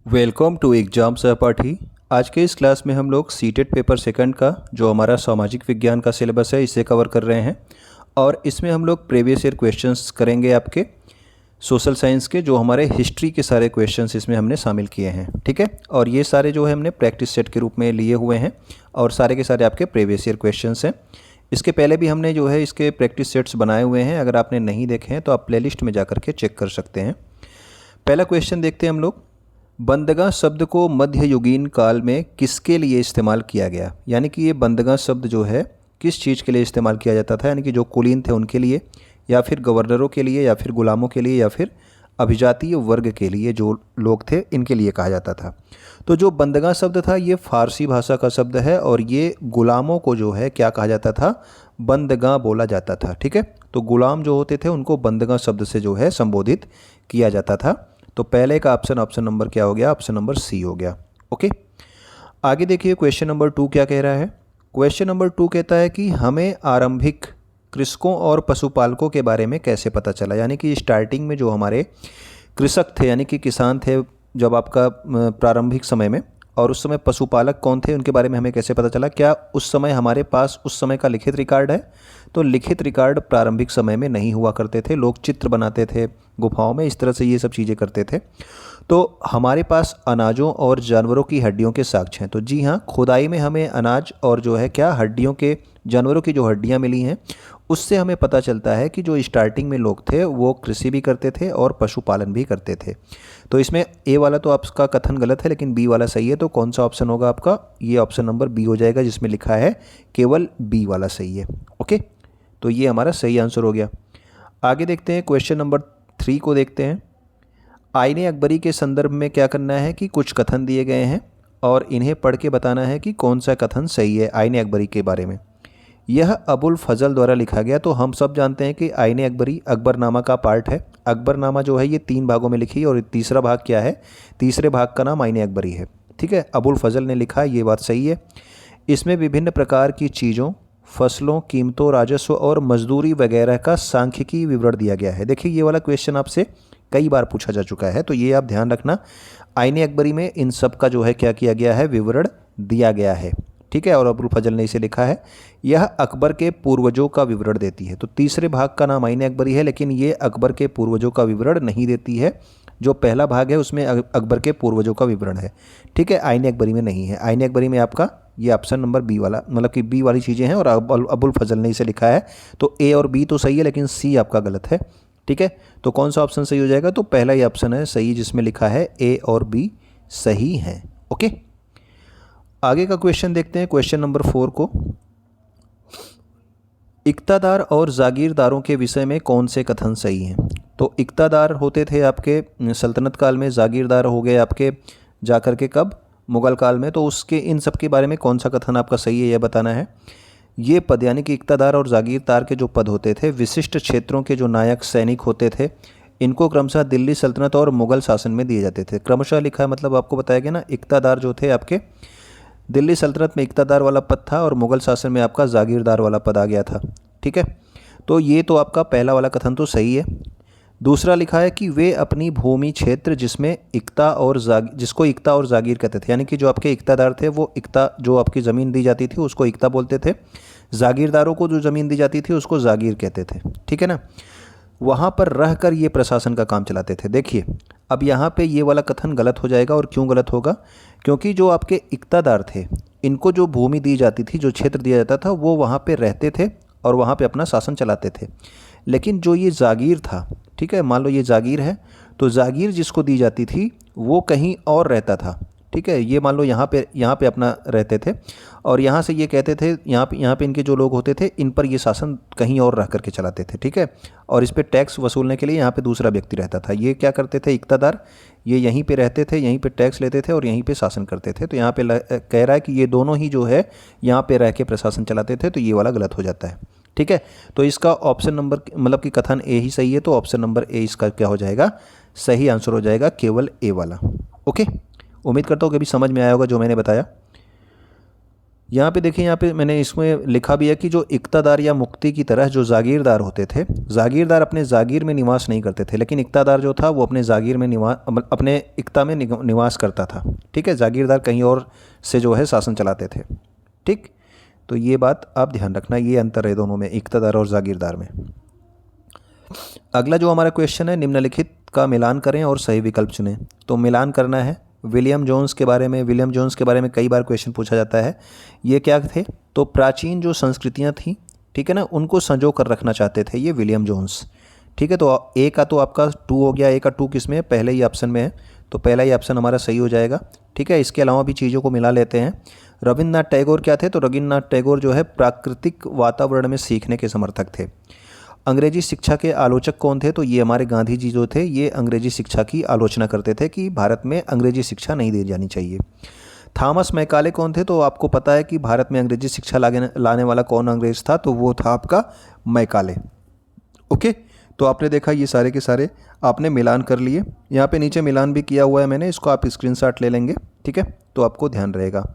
Welcome to exam सहपाठी। आज के इस क्लास में हम लोग सीटेट पेपर सेकंड का जो हमारा सामाजिक विज्ञान का सिलेबस है इसे कवर कर रहे हैं और इसमें हम लोग प्रीवियस ईयर क्वेश्चंस करेंगे आपके सोशल साइंस के। जो हमारे हिस्ट्री के सारे क्वेश्चंस इसमें हमने शामिल किए हैं, ठीक है। और ये सारे जो है हमने प्रैक्टिस सेट के रूप में लिए हुए हैं और सारे के सारे आपके प्रीवियस ईयर क्वेश्चंस हैं। इसके पहले भी हमने जो है इसके प्रैक्टिस सेट्स बनाए हुए हैं, अगर आपने नहीं देखे हैं तो आप प्लेलिस्ट में जा करके चेक कर सकते हैं। पहला क्वेश्चन देखते हैं हम लोग। बंदगा शब्द को मध्ययुगीन काल में किसके लिए इस्तेमाल किया गया? यानी कि ये बंदगा शब्द जो है किस चीज़ के लिए इस्तेमाल किया जाता था? यानी कि जो कुलीन थे उनके लिए, या फिर गवर्नरों के लिए, या फिर गुलामों के लिए, या फिर अभिजातीय वर्ग के लिए जो लोग थे इनके लिए कहा जाता था। तो जो बंदगा शब्द था ये फारसी भाषा का शब्द है और ये गुलामों को जो है क्या कहा जाता था? बंदगा बोला जाता था, ठीक है। तो गुलाम जो होते थे उनको बंदगा शब्द से जो है संबोधित किया जाता था। तो पहले का ऑप्शन नंबर क्या हो गया? ऑप्शन नंबर सी हो गया। ओके, आगे देखिए क्वेश्चन नंबर 2 क्या कह रहा है। क्वेश्चन नंबर 2 कहता है कि हमें आरंभिक कृषकों और पशुपालकों के बारे में कैसे पता चला? यानी कि स्टार्टिंग में जो हमारे कृषक थे यानी कि किसान थे जब आपका प्रारंभिक समय में, और उस समय पशुपालक कौन थे उनके बारे में हमें कैसे पता चला? क्या उस समय हमारे पास उस समय का लिखित रिकॉर्ड है? तो लिखित रिकॉर्ड प्रारंभिक समय में नहीं हुआ करते थे, लोग चित्र बनाते थे गुफाओं में, इस तरह से ये सब चीज़ें करते थे। तो हमारे पास अनाजों और जानवरों की हड्डियों के साक्ष्य हैं। तो जी हाँ, खुदाई में हमें अनाज और जो है क्या हड्डियों के, जानवरों की जो हड्डियाँ मिली हैं उससे हमें पता चलता है कि जो स्टार्टिंग में लोग थे वो कृषि भी करते थे और पशुपालन भी करते थे। तो इसमें ए वाला तो आपका कथन गलत है लेकिन बी वाला सही है। तो कौन सा ऑप्शन होगा आपका? ये ऑप्शन नंबर बी हो जाएगा जिसमें लिखा है केवल बी वाला सही है। ओके, तो ये हमारा सही आंसर हो गया। आगे देखते हैं क्वेश्चन नंबर 3 को देखते हैं। आईने अकबरी के संदर्भ में क्या करना है कि कुछ कथन दिए गए हैं और इन्हें पढ़ के बताना है कि कौन सा कथन सही है आईने अकबरी के बारे में। यह अबुल फजल द्वारा लिखा गया। तो हम सब जानते हैं कि आईने अकबरी अकबरनामा का पार्ट है। अकबरनामा जो है ये 3 भागों में लिखी और तीसरा भाग क्या है? तीसरे भाग का नाम आईने अकबरी है, ठीक है। अबुल फजल ने लिखा, ये बात सही है। इसमें विभिन्न प्रकार की चीज़ों, फसलों, कीमतों, राजस्व और मजदूरी वगैरह का सांख्यिकी विवरण दिया गया है। देखिए ये वाला क्वेश्चन आपसे कई बार पूछा जा चुका है, तो ये आप ध्यान रखना। आईने अकबरी में इन सब का जो है क्या किया गया है? विवरण दिया गया है, ठीक है। और अबुल फजल ने इसे लिखा है। यह अकबर के पूर्वजों का विवरण देती है। तो तीसरे भाग का नाम आईने अकबरी है लेकिन ये अकबर के पूर्वजों का विवरण नहीं देती है। जो पहला भाग है उसमें अकबर के पूर्वजों का विवरण है, ठीक है। आईने अकबरी में नहीं है। आईने अकबरी में आपका ये ऑप्शन नंबर बी वाला, मतलब कि बी वाली चीज़ें हैं और अबुल फजल ने इसे लिखा है। तो ए और बी तो सही है लेकिन सी आपका गलत है, ठीक है। तो कौन सा ऑप्शन सही हो जाएगा? तो पहला ही ऑप्शन है सही जिसमें लिखा है ए और बी सही हैं। ओके, आगे का क्वेश्चन देखते हैं, क्वेश्चन नंबर 4 को। इक्तादार और जागीरदारों के विषय में कौन से कथन सही हैं? तो इक्तादार होते थे आपके सल्तनत काल में, जागीरदार हो गए आपके जाकर के कब? मुगल काल में। तो उसके इन सब के बारे में कौन सा कथन आपका सही है यह बताना है। ये पद यानी कि इक्तादार और जागीरदार के जो पद होते थे विशिष्ट क्षेत्रों के जो नायक सैनिक होते थे, इनको क्रमशः दिल्ली सल्तनत और मुगल शासन में दिए जाते थे। क्रमशः लिखा है मतलब आपको बताया गया ना, इक्तादार जो थे आपके दिल्ली सल्तनत में इक्तादार वाला पद था और मुगल शासन में आपका जागीरदार वाला पद आ गया था, ठीक है। तो ये तो आपका पहला वाला कथन तो सही है। दूसरा लिखा है कि वे अपनी भूमि क्षेत्र जिसको इक्ता और जागीर कहते थे, यानी कि जो आपके इक्तादार थे वो इक्ता, जो आपकी ज़मीन दी जाती थी उसको इक्ता बोलते थे, जागीरदारों को जो ज़मीन दी जाती थी उसको जागीर कहते थे, ठीक है ना। वहाँ पर रहकर ये प्रशासन का काम चलाते थे। देखिए अब यहाँ पे ये वाला कथन गलत हो जाएगा। और क्यों गलत होगा? क्योंकि जो आपके इक्तादार थे इनको जो भूमि दी जाती थी, जो क्षेत्र दिया जाता था, वो वहाँ पे रहते थे और वहाँ पे अपना शासन चलाते थे। लेकिन जो ये जागीर था, ठीक है, मान लो ये जागीर है, तो जागीर जिसको दी जाती थी वो कहीं और रहता था, ठीक है। ये मान लो यहाँ पे अपना रहते थे और यहाँ से ये कहते थे, यहाँ पे इनके जो लोग होते थे इन पर ये शासन कहीं और रह करके चलाते थे, ठीक है। और इस पे टैक्स वसूलने के लिए यहाँ पे दूसरा व्यक्ति रहता था। ये क्या करते थे? इक्तादार, ये यहीं पे रहते थे, यहीं पे टैक्स लेते थे और यहीं पे शासन करते थे। तो यहाँ पे कह रहा है कि ये दोनों ही जो है यहाँ पे रह के प्रशासन चलाते थे, तो ये वाला गलत हो जाता है, ठीक है। तो इसका ऑप्शन नंबर मतलब कि कथन ए ही सही है। तो ऑप्शन नंबर ए इसका क्या हो जाएगा? सही आंसर हो जाएगा, केवल ए वाला। ओके, उम्मीद करता हूँ कि अभी समझ में आया होगा जो मैंने बताया। यहाँ पे देखिए, यहाँ पे मैंने इसमें लिखा भी है कि जो इक्तादार या मुक्ति की तरह जो जागीरदार होते थे, जागीरदार अपने जागीर में निवास नहीं करते थे, लेकिन इक्तादार जो था वो अपने जागीर में अपने इक्ता में निवास करता था। ठीक है, जागीरदार कहीं और से जो है शासन चलाते थे। ठीक, तो ये बात आप ध्यान रखना, ये अंतर है दोनों में, इक्तादार और जागीरदार में। अगला जो हमारा क्वेश्चन है, निम्नलिखित का मिलान करें और सही विकल्प चुनें। तो मिलान करना है विलियम जोन्स के बारे में। विलियम जोन्स के बारे में कई बार क्वेश्चन पूछा जाता है। ये क्या थे? तो प्राचीन जो संस्कृतियां थीं, ठीक है ना, उनको संजो कर रखना चाहते थे ये विलियम जोन्स। ठीक है, तो ए का तो आपका 2 हो गया। ए का 2 किस में है? पहले ही ऑप्शन में है, तो पहला ही ऑप्शन हमारा सही हो जाएगा। ठीक है, इसके अलावा भी चीज़ों को मिला लेते हैं। रविन्द्रनाथ टैगोर क्या थे? तो रविन्द्रनाथ टैगोर जो है प्राकृतिक वातावरण में सीखने के समर्थक थे। अंग्रेजी शिक्षा के आलोचक कौन थे? तो ये हमारे गांधी जी जो थे, ये अंग्रेजी शिक्षा की आलोचना करते थे कि भारत में अंग्रेजी शिक्षा नहीं दी जानी चाहिए। थॉमस मैकाले कौन थे? तो आपको पता है कि भारत में अंग्रेजी शिक्षा लाने वाला कौन अंग्रेज था? तो वो था आपका मैकाले। ओके, तो आपने देखा ये सारे के सारे आपने मिलान कर लिए। यहाँ पे नीचे मिलान भी किया हुआ है मैंने, इसको आप स्क्रीनशॉट ले लेंगे। ठीक है, तो आपको ध्यान रहेगा।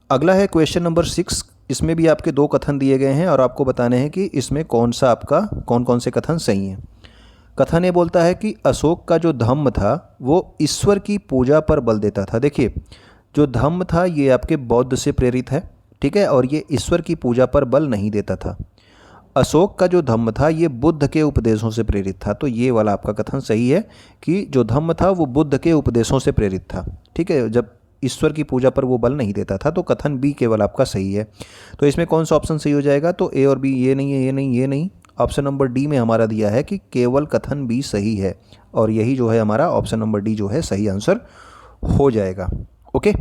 अगला है क्वेश्चन नंबर 6। इसमें भी आपके 2 कथन दिए गए हैं और आपको बताने हैं कि इसमें कौन कौन से कथन सही हैं। कथन ये बोलता है कि अशोक का जो धम्म था वो ईश्वर की पूजा पर बल देता था। देखिए, जो धम्म था ये आपके बौद्ध से प्रेरित है। ठीक है, और ये ईश्वर की पूजा पर बल नहीं देता था। अशोक का जो धम्म था ये बुद्ध के उपदेशों से प्रेरित था। तो ये वाला आपका कथन सही है कि जो धम्म था वो बुद्ध के उपदेशों से प्रेरित था। ठीक है, जब ईश्वर की पूजा पर वो बल नहीं देता था। तो कथन बी केवल आपका सही है। तो इसमें कौन सा ऑप्शन सही हो जाएगा? तो ए और बी, ये नहीं है, ये नहीं, ये नहीं। ऑप्शन नंबर डी में हमारा दिया है कि केवल कथन बी सही है, और यही जो है हमारा ऑप्शन नंबर डी जो है सही आंसर हो जाएगा। ओके,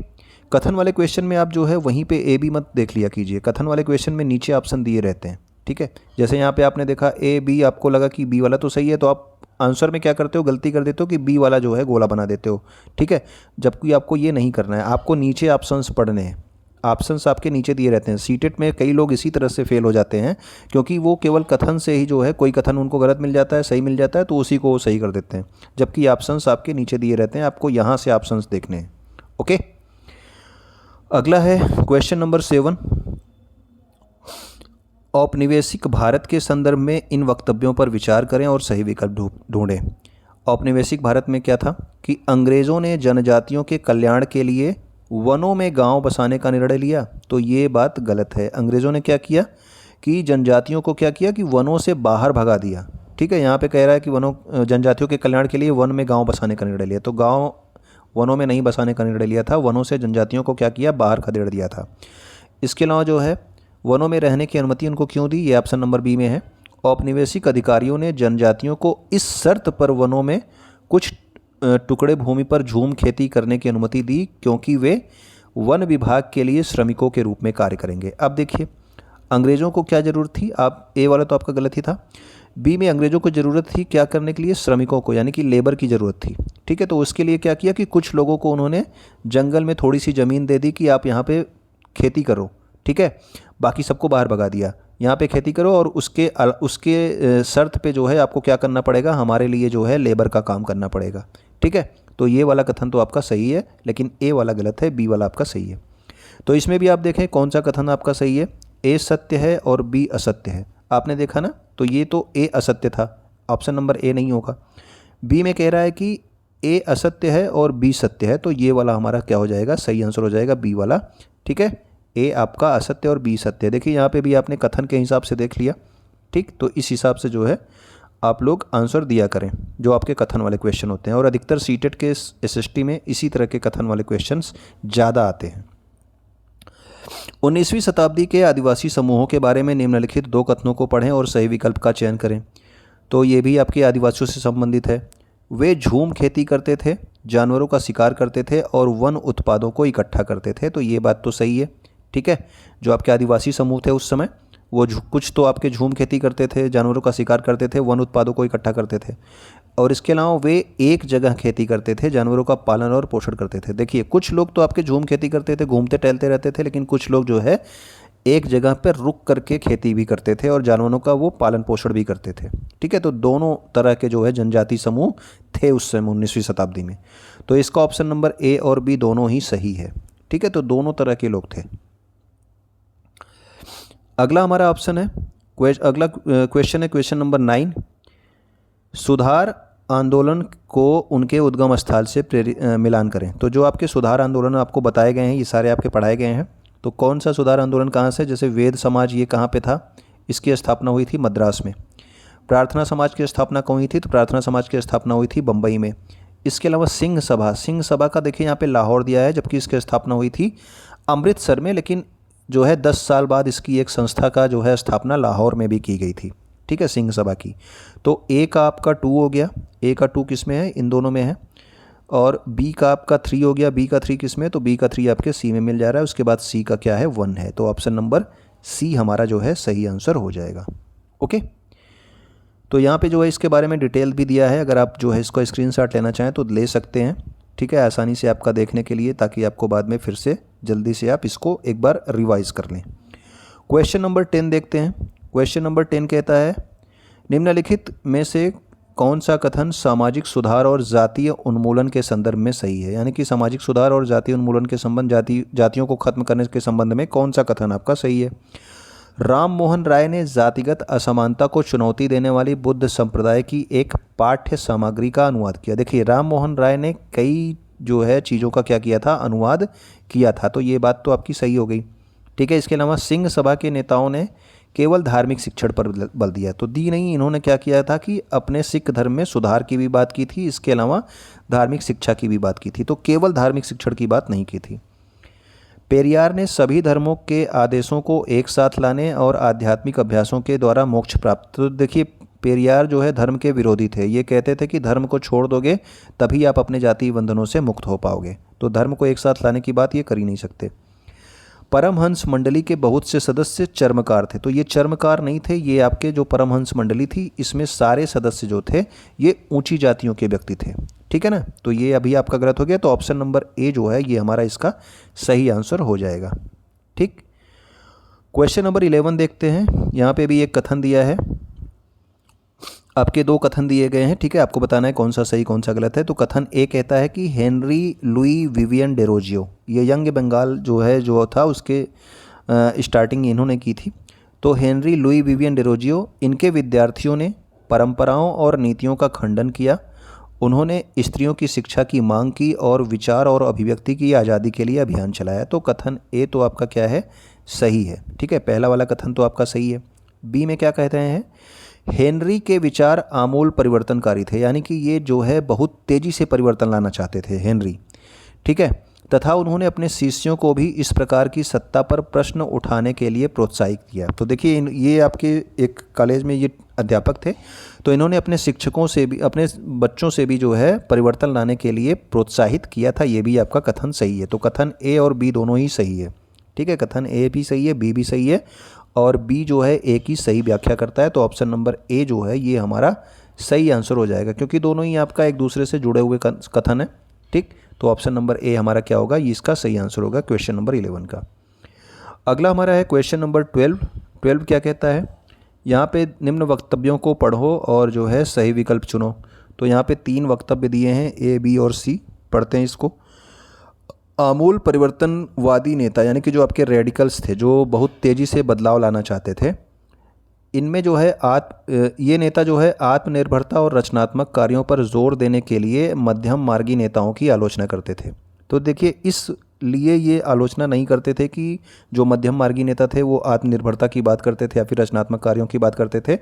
कथन वाले क्वेश्चन में आप जो है वहीं पे ए बी मत देख लिया कीजिए। कथन वाले क्वेश्चन में नीचे ऑप्शन दिए रहते हैं। ठीक है, जैसे यहाँ पे आपने देखा ए बी, आपको लगा कि बी वाला तो सही है, तो आप आंसर में क्या करते हो? गलती कर देते हो कि बी वाला जो है गोला बना देते हो। ठीक है, जबकि आपको ये नहीं करना है, आपको नीचे ऑप्शंस पढ़ने हैं। ऑप्शंस आपके नीचे दिए रहते हैं। सीटेट में कई लोग इसी तरह से फेल हो जाते हैं, क्योंकि वो केवल कथन से ही जो है, कोई कथन उनको गलत मिल जाता है, सही मिल जाता है, तो उसी को वो सही कर देते हैं, जबकि ऑप्शंस आपके नीचे दिए रहते हैं। आपको यहाँ से ऑप्शंस देखने हैं। ओके, अगला है क्वेश्चन नंबर 7। औपनिवेशिक भारत के संदर्भ में इन वक्तव्यों पर विचार करें और सही विकल्प ढूंढें। औपनिवेशिक भारत में क्या था कि अंग्रेज़ों ने जनजातियों के कल्याण के लिए वनों में गांव बसाने का निर्णय लिया। तो ये बात गलत है। अंग्रेज़ों ने क्या किया कि जनजातियों को क्या किया कि वनों से बाहर भगा दिया। ठीक है, यहाँ पे कह रहा है कि जनजातियों के कल्याण के लिए वन में गाँव बसाने का निर्णय लिया। तो गाँव वनों में नहीं बसाने का निर्णय लिया था, वनों से जनजातियों को क्या किया? बाहर खदेड़ दिया था। इसके अलावा जो है वनों में रहने की अनुमति उनको क्यों दी? ये ऑप्शन नंबर बी में है। औपनिवेशिक अधिकारियों ने जनजातियों को इस शर्त पर वनों में कुछ टुकड़े भूमि पर झूम खेती करने की अनुमति दी, क्योंकि वे वन विभाग के लिए श्रमिकों के रूप में कार्य करेंगे। अब देखिए, अंग्रेज़ों को क्या ज़रूरत थी? आप ए वाला तो आपका गलत ही था। बी में अंग्रेज़ों को ज़रूरत थी क्या करने के लिए? श्रमिकों को, यानी कि लेबर की ज़रूरत थी। ठीक है, तो उसके लिए क्या किया कि कुछ लोगों को उन्होंने जंगल में थोड़ी सी ज़मीन दे दी कि आप यहाँ पे खेती करो। ठीक है, बाकी सबको बाहर भगा दिया, यहाँ पे खेती करो, और उसके शर्त पे जो है आपको क्या करना पड़ेगा? हमारे लिए जो है लेबर का काम करना पड़ेगा। ठीक है, तो ये वाला कथन तो आपका सही है, लेकिन ए वाला गलत है, बी वाला आपका सही है। तो इसमें भी आप देखें कौन सा कथन आपका सही है। ए सत्य है और बी असत्य है। आपने देखा ना, तो ये तो ए असत्य था, ऑप्शन नंबर ए नहीं होगा। बी में कह रहा है कि ए असत्य है और बी सत्य है, तो ये वाला हमारा क्या हो जाएगा? सही आंसर हो जाएगा बी वाला। ठीक है, ए आपका असत्य और बी सत्य है। देखिए, यहाँ पे भी आपने कथन के हिसाब से देख लिया। ठीक, तो इस हिसाब से जो है आप लोग आंसर दिया करें जो आपके कथन वाले क्वेश्चन होते हैं, और अधिकतर सीटेट के एसएसटी में इसी तरह के कथन वाले क्वेश्चंस ज़्यादा आते हैं। 19वीं शताब्दी के आदिवासी समूहों के बारे में निम्नलिखित 2 कथनों को पढ़ें और सही विकल्प का चयन करें। तो ये भी आपके आदिवासियों से संबंधित है। वे झूम खेती करते थे, जानवरों का शिकार करते थे और वन उत्पादों को इकट्ठा करते थे। तो ये बात तो सही है। ठीक है, जो आपके आदिवासी समूह थे उस समय, वो कुछ तो आपके झूम खेती करते थे, जानवरों का शिकार करते थे, वन उत्पादों को इकट्ठा करते थे, और इसके अलावा वे एक जगह खेती करते थे, जानवरों का पालन और पोषण करते थे। देखिए, कुछ लोग तो आपके झूम खेती करते थे, घूमते टहलते रहते थे, लेकिन कुछ लोग जो है एक जगह पर रुक करके खेती भी करते थे और जानवरों का वो पालन पोषण भी करते थे। ठीक है, तो दोनों तरह के जो है जनजाति समूह थे उस समय 19वीं शताब्दी में। तो इसका ऑप्शन नंबर ए और बी दोनों ही सही है। ठीक है, तो दोनों तरह के लोग थे। अगला हमारा ऑप्शन है अगला क्वेश्चन है क्वेश्चन नंबर 9। सुधार आंदोलन को उनके उद्गम स्थल से मिलान करें। तो जो आपके सुधार आंदोलन आपको बताए गए हैं ये सारे आपके पढ़ाए गए हैं। तो कौन सा सुधार आंदोलन कहाँ से, जैसे वेद समाज ये कहाँ पे था, इसकी स्थापना हुई थी मद्रास में। प्रार्थना समाज की स्थापना कहाँ हुई थी, तो प्रार्थना समाज की स्थापना हुई थी बम्बई में। इसके अलावा सिंह सभा का देखिए यहाँ पे लाहौर दिया है, जबकि इसकी स्थापना हुई थी अमृतसर में, लेकिन जो है 10 साल बाद इसकी एक संस्था का जो है स्थापना लाहौर में भी की गई थी। ठीक है, सिंह सभा की। तो ए का आपका 2 हो गया, ए का 2 किस में है, इन दोनों में है। और बी का आपका 3 हो गया, बी का 3 किस में, तो बी का 3 आपके सी में मिल जा रहा है। उसके बाद सी का क्या है, 1 है। तो ऑप्शन नंबर सी हमारा जो है सही आंसर हो जाएगा। ओके, तो यहाँ पे जो है इसके बारे में डिटेल भी दिया है, अगर आप जो है इसको स्क्रीनशॉट लेना चाहें तो ले सकते हैं। ठीक है, आसानी से आपका देखने के लिए, ताकि आपको बाद में फिर से जल्दी से आप इसको एक बार रिवाइज कर लें। क्वेश्चन नंबर 10 देखते हैं। क्वेश्चन नंबर 10 कहता है निम्नलिखित में से कौन सा कथन सामाजिक सुधार और जातीय उन्मूलन के संदर्भ में सही है। यानी कि सामाजिक सुधार और जातीय उन्मूलन के संबंध, जातियों को खत्म करने के संबंध में कौन सा कथन आपका सही है। राम मोहन राय ने जातिगत असमानता को चुनौती देने वाली बुद्ध संप्रदाय की एक पाठ्य सामग्री का अनुवाद किया। देखिए, राम मोहन राय ने कई जो है चीज़ों का क्या किया था, अनुवाद किया था। तो ये बात तो आपकी सही हो गई। ठीक है, इसके अलावा सिंह सभा के नेताओं ने केवल धार्मिक शिक्षण पर बल दिया, तो दी नहीं। इन्होंने क्या किया था कि अपने सिख धर्म में सुधार की भी बात की थी, इसके अलावा धार्मिक शिक्षा की भी बात की थी। तो केवल धार्मिक शिक्षण की बात नहीं की थी। पेरियार ने सभी धर्मों के आदेशों को एक साथ लाने और आध्यात्मिक अभ्यासों के द्वारा मोक्ष प्राप्त। तो देखिए, पेरियार जो है धर्म के विरोधी थे। ये कहते थे कि धर्म को छोड़ दोगे तभी आप अपने जातीय बंधनों से मुक्त हो पाओगे। तो धर्म को एक साथ लाने की बात ये कर ही नहीं सकते। परमहंस मंडली के बहुत से सदस्य चर्मकार थे। तो ये चर्मकार नहीं थे, ये आपके जो परमहंस मंडली थी इसमें सारे सदस्य जो थे ये ऊंची जातियों के व्यक्ति थे। ठीक है ना, तो ये अभी आपका गलत हो गया। तो ऑप्शन नंबर ए जो है ये हमारा इसका सही आंसर हो जाएगा। ठीक, क्वेश्चन नंबर 11 देखते हैं। यहाँ पे भी एक कथन दिया है, आपके 2 कथन दिए गए हैं। ठीक है, आपको बताना है कौन सा सही कौन सा गलत है। तो कथन ए कहता है कि हेनरी लुई विवियन डेरोजियो, ये यंग बंगाल जो है जो था उसके स्टार्टिंग इन्होंने की थी। तो हेनरी लुई विवियन डेरोजियो, इनके विद्यार्थियों ने परंपराओं और नीतियों का खंडन किया। उन्होंने स्त्रियों की शिक्षा की मांग की और विचार और अभिव्यक्ति की आज़ादी के लिए अभियान चलाया। तो कथन ए तो आपका क्या है, सही है। ठीक है, पहला वाला कथन तो आपका सही है। बी में क्या कहते हैं, हेनरी के विचार आमूल परिवर्तनकारी थे। यानी कि ये जो है बहुत तेज़ी से परिवर्तन लाना चाहते थे हेनरी। ठीक है, तथा उन्होंने अपने शिष्यों को भी इस प्रकार की सत्ता पर प्रश्न उठाने के लिए प्रोत्साहित किया। तो देखिए, ये आपके एक कॉलेज में ये अध्यापक थे, तो इन्होंने अपने शिक्षकों से भी, अपने बच्चों से भी जो है परिवर्तन लाने के लिए प्रोत्साहित किया था। ये भी आपका कथन सही है। तो कथन ए और बी दोनों ही सही है। ठीक है, कथन ए भी सही है, बी भी सही है, और बी जो है ए की सही व्याख्या करता है। तो ऑप्शन नंबर ए जो है ये हमारा सही आंसर हो जाएगा, क्योंकि दोनों ही आपका एक दूसरे से जुड़े हुए कथन है। ठीक, तो ऑप्शन नंबर ए हमारा क्या होगा, ये इसका सही आंसर होगा क्वेश्चन नंबर 11 का। अगला हमारा है क्वेश्चन नंबर 12। 12 क्या कहता है, यहाँ पे निम्न वक्तव्यों को पढ़ो और जो है सही विकल्प चुनो। तो यहाँ पे 3 वक्तव्य दिए हैं, ए, बी और सी। पढ़ते हैं इसको। आमूल परिवर्तनवादी नेता, यानी कि जो आपके रेडिकल्स थे, जो बहुत तेज़ी से बदलाव लाना चाहते थे, इनमें जो है ये नेता जो है आत्मनिर्भरता और रचनात्मक कार्यों पर जोर देने के लिए मध्यम मार्गी नेताओं की आलोचना करते थे। तो देखिए, इसलिए ये आलोचना नहीं करते थे कि जो मध्यम मार्गी नेता थे वो आत्मनिर्भरता की बात करते थे या फिर रचनात्मक कार्यों की बात करते थे,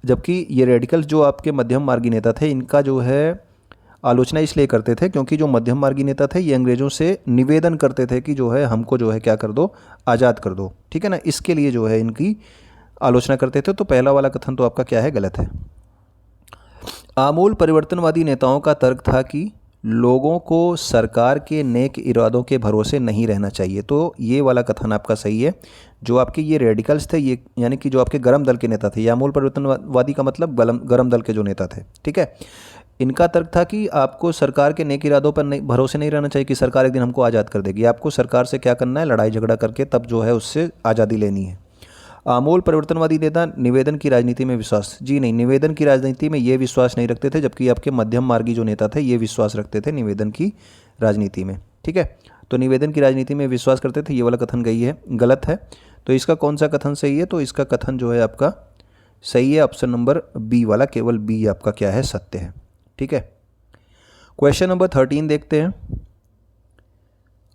जबकि ये रेडिकल्स जो आपके मध्यम मार्गी नेता थे इनका जो है आलोचना इसलिए करते थे क्योंकि जो मध्यम मार्गी नेता थे ये अंग्रेज़ों से निवेदन करते थे कि जो है हमको जो है क्या कर दो, आज़ाद कर दो। ठीक है ना, इसके लिए जो है इनकी आलोचना करते थे। तो पहला वाला कथन तो आपका क्या है, गलत है। आमूल परिवर्तनवादी नेताओं का तर्क था कि लोगों को सरकार के नेक इरादों के भरोसे नहीं रहना चाहिए। तो ये वाला कथन आपका सही है। जो आपके ये रेडिकल्स थे, ये यानी कि जो आपके गरम दल के नेता थे, ये आमूल परिवर्तनवादी का मतलब गरम दल के जो नेता थे। ठीक है, इनका तर्क था कि आपको सरकार के नेक इरादों पर भरोसे नहीं रहना चाहिए कि सरकार एक दिन हमको आज़ाद कर देगी। आपको सरकार से क्या करना है, लड़ाई झगड़ा करके तब जो है उससे आज़ादी लेनी है। आमूल परिवर्तनवादी नेता निवेदन की राजनीति में विश्वास, जी नहीं, निवेदन की राजनीति में ये विश्वास नहीं रखते थे, जबकि आपके मध्यम मार्गी जो नेता थे ये विश्वास रखते थे निवेदन की राजनीति में। ठीक है, तो निवेदन की राजनीति में विश्वास करते थे, ये वाला कथन गई है, गलत है। तो इसका कौन सा कथन सही है? तो इसका कथन जो है आपका सही है ऑप्शन नंबर बी वाला, केवल बी आपका क्या है, सत्य है। ठीक है, क्वेश्चन नंबर 13 देखते हैं।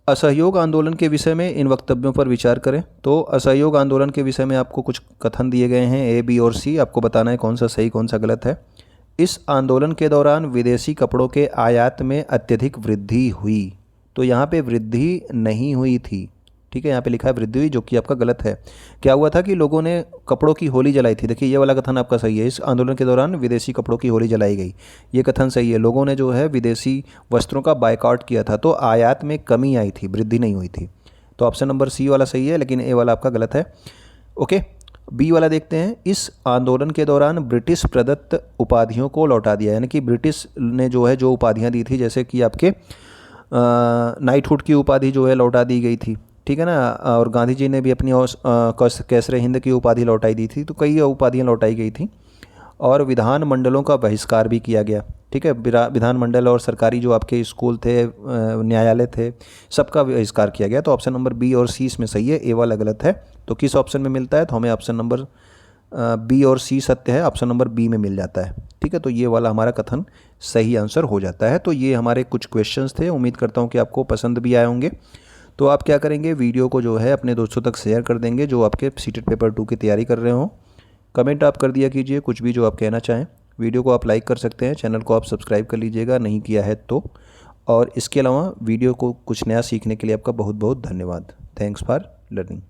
असहयोग आंदोलन के विषय में इन वक्तव्यों पर विचार करें। तो असहयोग आंदोलन के विषय में आपको कुछ कथन दिए गए हैं, ए, बी और सी। आपको बताना है कौन सा सही कौन सा गलत है। इस आंदोलन के दौरान विदेशी कपड़ों के आयात में अत्यधिक वृद्धि हुई। तो यहाँ पे वृद्धि नहीं हुई थी। ठीक है, यहाँ पे लिखा है वृद्धि हुई, जो कि आपका गलत है। क्या हुआ था कि लोगों ने कपड़ों की होली जलाई थी। देखिए ये वाला कथन आपका सही है, इस आंदोलन के दौरान विदेशी कपड़ों की होली जलाई गई, ये कथन सही है। लोगों ने जो है विदेशी वस्त्रों का बायकॉट किया था, तो आयात में कमी आई थी, वृद्धि नहीं हुई थी। तो ऑप्शन नंबर सी वाला सही है, लेकिन ए वाला आपका गलत है। ओके, बी वाला देखते हैं। इस आंदोलन के दौरान ब्रिटिश प्रदत्त उपाधियों को लौटा दिया, यानी कि ब्रिटिश ने जो है जो उपाधियाँ दी थी, जैसे कि आपके नाइटहुड की उपाधि जो है लौटा दी गई थी। ठीक है ना, और गांधी जी ने भी अपनी कैसरे हिंद की उपाधि लौटाई दी थी। तो कई उपाधियाँ लौटाई गई थी, और विधान मंडलों का बहिष्कार भी किया गया। ठीक है, विधान मंडल और सरकारी जो आपके स्कूल थे, न्यायालय थे, सबका बहिष्कार किया गया। तो ऑप्शन नंबर बी और सी इसमें सही है, ए वाला गलत है। तो किस ऑप्शन में मिलता है? तो हमें ऑप्शन नंबर बी और सी सत्य है, ऑप्शन नंबर बी में मिल जाता है। ठीक है, तो ये वाला हमारा कथन सही आंसर हो जाता है। तो ये हमारे कुछ क्वेश्चंस थे, उम्मीद करता हूँ कि आपको पसंद भी आए होंगे। तो आप क्या करेंगे, वीडियो को जो है अपने दोस्तों तक शेयर कर देंगे जो आपके सीटेट पेपर 2 की तैयारी कर रहे हो। कमेंट आप कर दिया कीजिए कुछ भी जो आप कहना चाहें। वीडियो को आप लाइक कर सकते हैं, चैनल को आप सब्सक्राइब कर लीजिएगा नहीं किया है तो। और इसके अलावा वीडियो को कुछ नया सीखने के लिए आपका बहुत बहुत धन्यवाद। Thanks for learning.